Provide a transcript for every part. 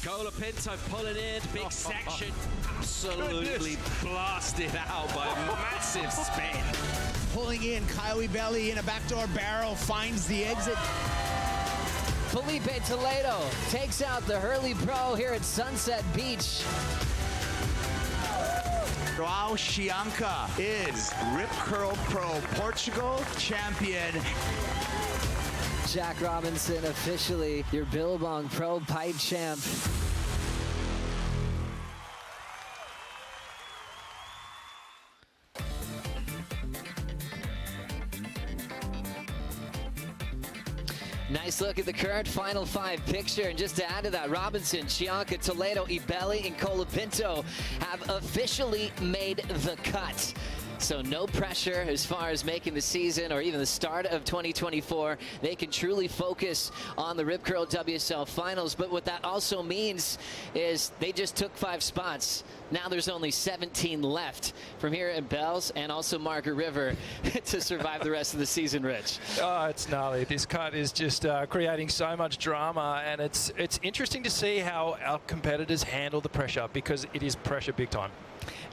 Colapinto pulling in, big section, absolutely blasted out by a massive spin. Pulling in, Kanoa Igarashi in a backdoor barrel, finds the exit. Felipe Toledo takes out the Hurley Pro here at Sunset Beach. Joao Chianca is Rip Curl Pro Portugal champion. Jack Robinson officially your Billabong Pro Pipe champ. Nice look at the current Final Five picture. And just to add to that, Robinson, Chianca, Toledo, Ibelli, and Colapinto have officially made the cut. So no pressure as far as making the season or even the start of 2024. They can truly focus on the Rip Curl WSL Finals. But what that also means is they just took 5 spots. Now there's only 17 left from here at Bells and also Margaret River to survive the rest of the season, Rich. Oh, it's gnarly. This cut is just creating so much drama, and it's interesting to see how our competitors handle the pressure, because it is pressure big time.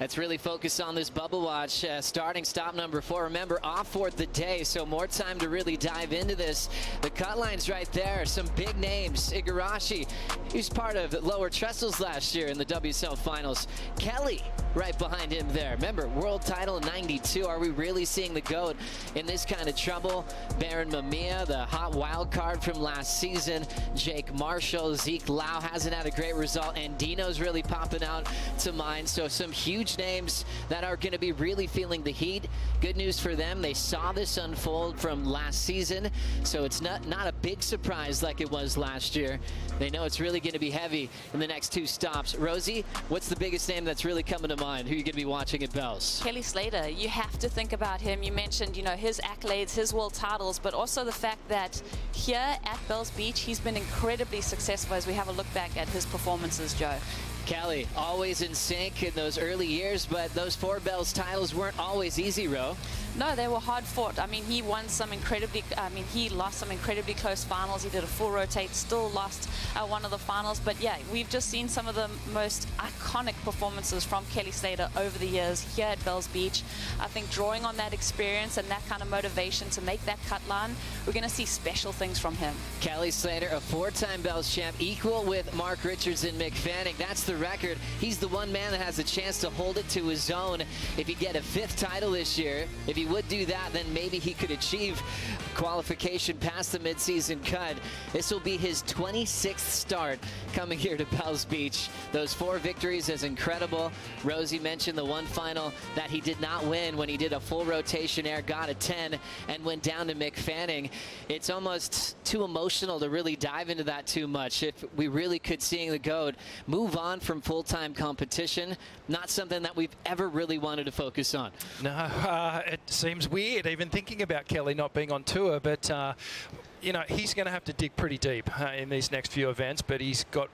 Let's really focus on this bubble watch. Starting stop number 4. Remember, off for the day, so more time to really dive into this. The cut line's right there. Some big names. Igarashi, he's part of Lower Trestles last year in the WSL Finals. Kelly, right behind him there. Remember, world title in '92. Are we really seeing the GOAT in this kind of trouble? Baron Mamiya, the hot wild card from last season. Jake Marshall, Zeke Lau hasn't had a great result, and Dino's really popping out to mind. So some huge names that are going to be really feeling the heat. Good news for them, they saw this unfold from last season, so it's not a big surprise like it was last year. They know it's really going to be heavy in the next 2 stops. Rosie, what's the biggest name that's really coming to mind? Who are you going to be watching at Bells? Kelly Slater. You have to think about him. You mentioned, his accolades, his world titles, but also the fact that here at Bells Beach, he's been incredibly successful as we have a look back at his performances, Joe. Kelly, always in sync in those early years, but those 4 Bells titles weren't always easy, Ro. No, they were hard fought. I mean, he lost some incredibly close finals. He did a full rotate, still lost one of the finals. But yeah, we've just seen some of the most iconic performances from Kelly Slater over the years here at Bells Beach. I think drawing on that experience and that kind of motivation to make that cut line, we're going to see special things from him. Kelly Slater, a 4-time Bells champ, equal with Mark Richards and Mick Fanning. That's the record. He's the one man that has a chance to hold it to his own if he get a 5th title this year. If he would do that, then maybe he could achieve qualification past the midseason cut. This will be his 26th start coming here to Bells Beach. Those 4 victories is incredible. Rosie mentioned the one final that he did not win when he did a full rotation air, got a 10, and went down to Mick Fanning. It's almost too emotional to really dive into that too much. If we really could seeing the GOAT move on from full-time competition, not something that we've ever really wanted to focus on. No, it seems weird even thinking about Kelly not being on tour, but he's going to have to dig pretty deep in these next few events, but he's got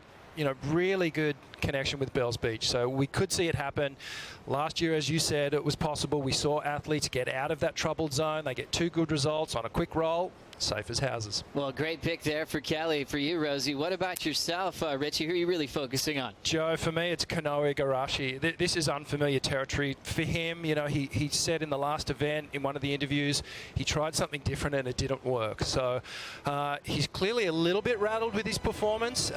really good connection with Bells Beach, so we could see it happen. Last year, as you said, it was possible. We saw athletes get out of that troubled zone. They get 2 good results on a quick roll. Safe as houses. Well, great pick there for Kelly. For you, Rosie, what about yourself, Richie? Who are you really focusing on? Joe, for me, it's Kanoa Igarashi. This is unfamiliar territory for him. He said in the last event, in one of the interviews, he tried something different and it didn't work. So he's clearly a little bit rattled with his performance.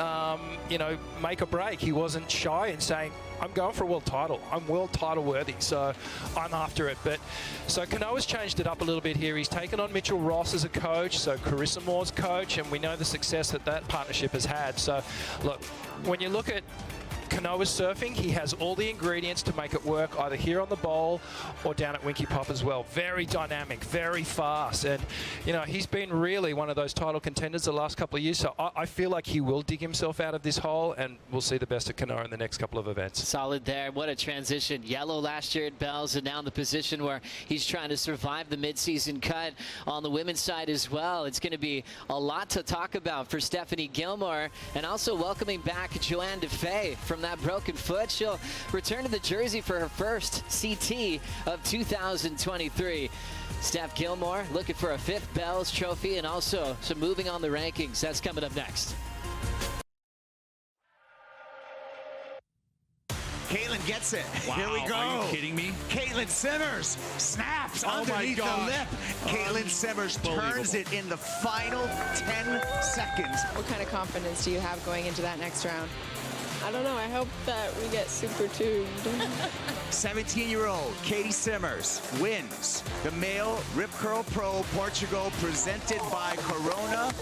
Make or break. He wasn't shy in saying, I'm going for a world title. I'm world title worthy, so I'm after it. But so Kanoa's changed it up a little bit here. He's taken on Mitchell Ross as a coach, so Carissa Moore's coach, and we know the success that partnership has had. So look, when you look at Kanoa's surfing, he has all the ingredients to make it work either here on the bowl or down at Winky Pop as well. Very dynamic, very fast, and he's been really one of those title contenders the last couple of years, so I feel like he will dig himself out of this hole, and we'll see the best of Kanoa in the next couple of events. Solid there. What a transition. Yellow last year at Bells, and now in the position where he's trying to survive the midseason cut on the women's side as well. It's going to be a lot to talk about for Stephanie Gilmore, and also welcoming back Joanne DeFay from that broken foot. She'll return to the jersey for her first CT of 2023. Steph Gilmore looking for a 5th Bells trophy and also some moving on the rankings. That's coming up next. Caitlin gets it. Wow, Here we go. are you kidding me? Caitlin Simmers snaps Oh my underneath the gosh. lip. Caitlin Simmers turns it in the final 10 seconds. What kind of confidence do you have going into that next round? I don't know. I hope that we get super tuned. 17-year-old Katie Simmers wins the male Rip Curl Pro Portugal presented by Corona.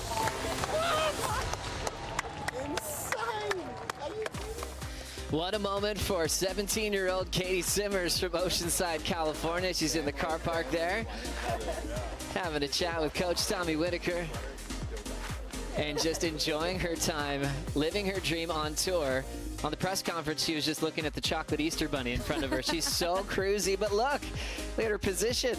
What a moment for 17-year-old Katie Simmers from Oceanside, California. She's in the car park there, having a chat with Coach Tommy Whitaker and just enjoying her time, living her dream on tour. On the press conference, she was just looking at the chocolate Easter bunny in front of her. She's so cruisy, but look at her position.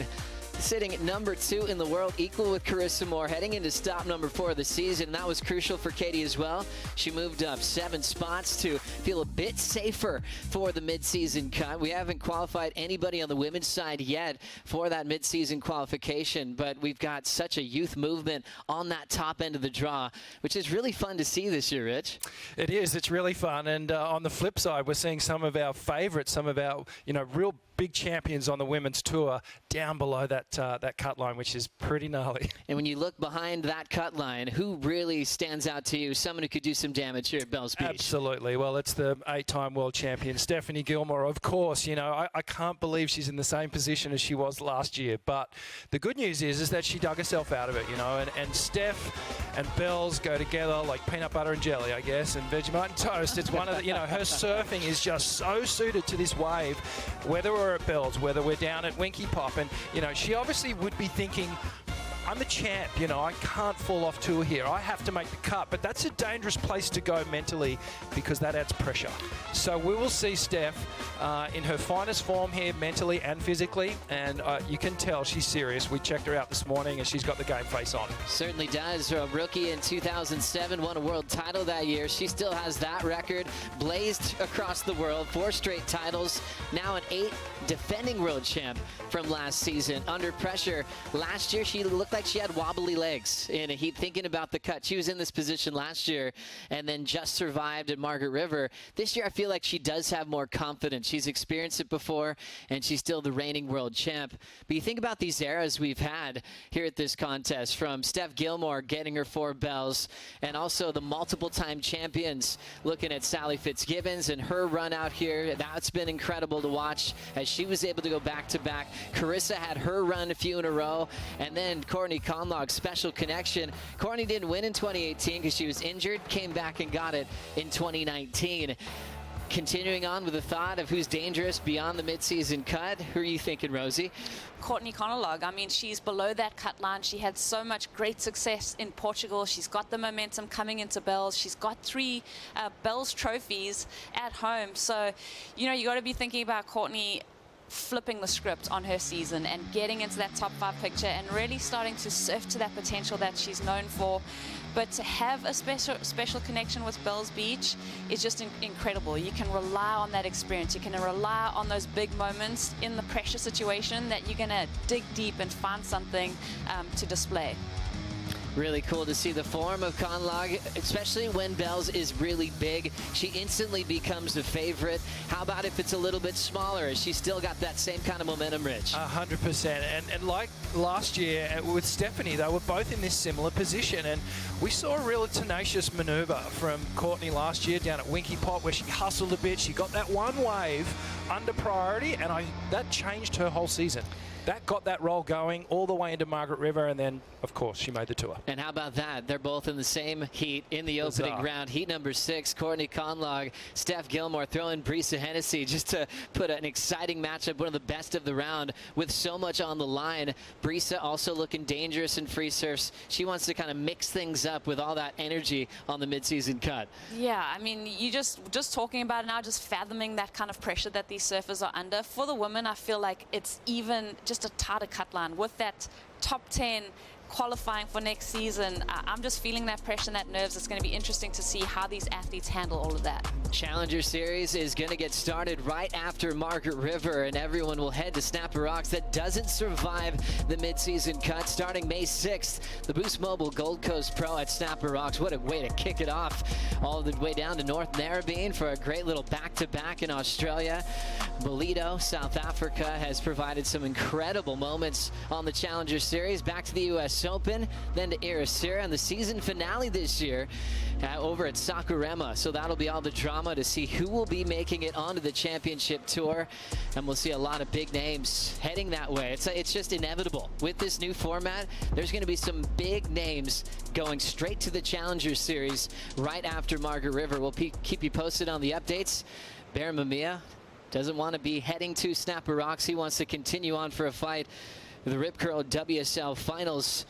Sitting at number 2 in the world, equal with Carissa Moore, heading into stop number 4 of the season. That was crucial for Katie as well. She moved up 7 spots to feel a bit safer for the midseason cut. We haven't qualified anybody on the women's side yet for that midseason qualification, but we've got such a youth movement on that top end of the draw, which is really fun to see this year, Rich. It is. It's really fun. And on the flip side, we're seeing some of our favorites, some of our, real big champions on the women's tour down below that cut line, which is pretty gnarly. And when you look behind that cut line, who really stands out to you? Someone who could do some damage here at Bells Beach. Absolutely. Well, it's the 8-time world champion, Stephanie Gilmore. Of course, I can't believe she's in the same position as she was last year. But the good news is that she dug herself out of it, and Steph and Bells go together like peanut butter and jelly, I guess, and Vegemite and toast. It's one of the, her surfing is just so suited to this wave, whether we're at Bells, whether we're down at Winky Pop. And, she obviously would be thinking, I'm the champ, I can't fall off tour here. I have to make the cut. But that's a dangerous place to go mentally because that adds pressure. So we will see Steph in her finest form here mentally and physically. And you can tell she's serious. We checked her out this morning and she's got the game face on. Certainly does. A rookie in 2007, won a world title that year. She still has that record blazed across the world. 4 straight titles. Now an 8 defending world champ from last season. Under pressure. Last year she looked like she had wobbly legs in a heat, thinking about the cut. She was in this position last year and then just survived at Margaret River. This year I feel like she does have more confidence. She's experienced it before and she's still the reigning world champ. But you think about these eras we've had here at this contest, from Steph Gilmore getting her 4 bells, and also the multiple time champions, looking at Sally Fitzgibbons and her run out here. That's been incredible to watch as she was able to go back to back. Carissa had her run a few in a row, and then Courtney Conlogue, special connection. Courtney didn't win in 2018 because she was injured, came back and got it in 2019. Continuing on with the thought of who's dangerous beyond the midseason cut, who are you thinking, Rosie? Courtney Conlogue. I mean, she's below that cut line. She had so much great success in Portugal. She's got the momentum coming into Bells. She's got 3 Bells trophies at home. So, you got to be thinking about Courtney flipping the script on her season and getting into that top 5 picture and really starting to surf to that potential that she's known for. But to have a special connection with Bells Beach is just incredible. You can rely on that experience. You can rely on those big moments in the pressure situation that you're going to dig deep and find something to display. Really cool to see the form of Conlogue, especially when Bells is really big. She instantly becomes a favorite. How about if it's a little bit smaller? Has she still got that same kind of momentum, Rich? 100%. And like last year with Stephanie, they were both in this similar position. And we saw a real tenacious maneuver from Courtney last year down at Winky Pot, where she hustled a bit. She got that one wave under priority, and that changed her whole season. That got that roll going all the way into Margaret River, and then, of course, she made the tour. And how about that? They're both in the same heat in the opening round. Heat number 6, Courtney Conlogue, Steph Gilmore throwing Brisa Hennessy just to put an exciting matchup, one of the best of the round with so much on the line. Brisa also looking dangerous in free surfs. She wants to kind of mix things up with all that energy on the midseason cut. Yeah, I mean, you just talking about it now, just fathoming that kind of pressure that these surfers are under. For the women, I feel like it's even just a tighter cut line with that top 10 qualifying for next season. I'm just feeling that pressure and that nerves. It's going to be interesting to see how these athletes handle all of that. Challenger Series is going to get started right after Margaret River, and everyone will head to Snapper Rocks. That doesn't survive the midseason cut. Starting May 6th, the Boost Mobile Gold Coast Pro at Snapper Rocks. What a way to kick it off, all the way down to North Narrabeen for a great little back-to-back in Australia. Bolido, South Africa, has provided some incredible moments on the Challenger Series. Back to the U.S. Open, then to Ericeira, and the season finale this year over at Sakurema. So that'll be all the drama to see who will be making it onto the championship tour, and we'll see a lot of big names heading that way. It's just inevitable with this new format. There's going to be some big names going straight to the Challenger Series right after Margaret River. We'll keep you posted on the updates. Bear Mamiya doesn't want to be heading to Snapper Rocks. He wants to continue on for a fight. The Rip Curl WSL Finals